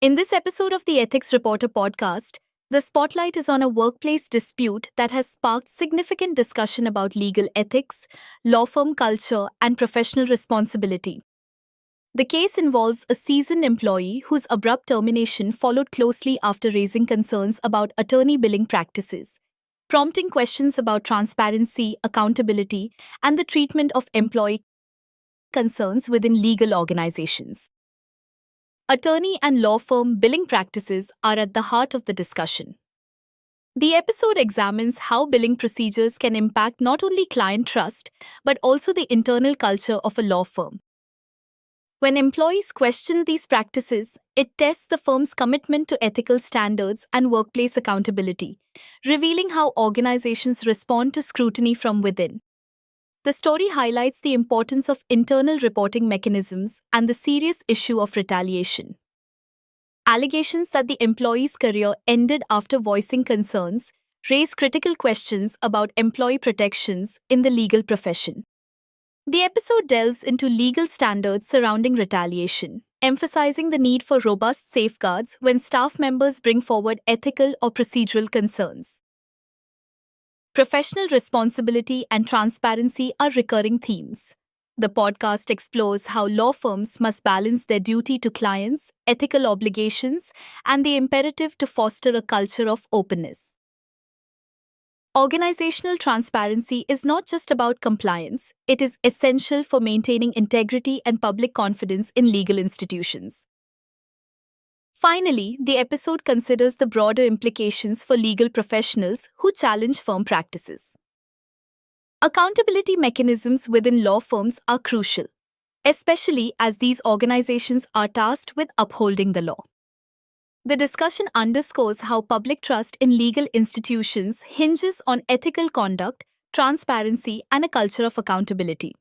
In this episode of the Ethics Reporter podcast, the spotlight is on a workplace dispute that has sparked significant discussion about legal ethics, law firm culture, and professional responsibility. The case involves a seasoned employee whose abrupt termination followed closely after raising concerns about attorney billing practices, prompting questions about transparency, accountability, and the treatment of employee concerns within legal organizations. Attorney and law firm billing practices are at the heart of the discussion. The episode examines how billing procedures can impact not only client trust but also the internal culture of a law firm. When employees question these practices, it tests the firm's commitment to ethical standards and workplace accountability, revealing how organizations respond to scrutiny from within. The story highlights the importance of internal reporting mechanisms and the serious issue of retaliation. Allegations that the employee's career ended after voicing concerns raise critical questions about employee protections in the legal profession. The episode delves into legal standards surrounding retaliation, emphasizing the need for robust safeguards when staff members bring forward ethical or procedural concerns. Professional responsibility and transparency are recurring themes. The podcast explores how law firms must balance their duty to clients, ethical obligations, and the imperative to foster a culture of openness. Organizational transparency is not just about compliance, it is essential for maintaining integrity and public confidence in legal institutions. Finally, the episode considers the broader implications for legal professionals who challenge firm practices. Accountability mechanisms within law firms are crucial, especially as these organizations are tasked with upholding the law. The discussion underscores how public trust in legal institutions hinges on ethical conduct, transparency, and a culture of accountability.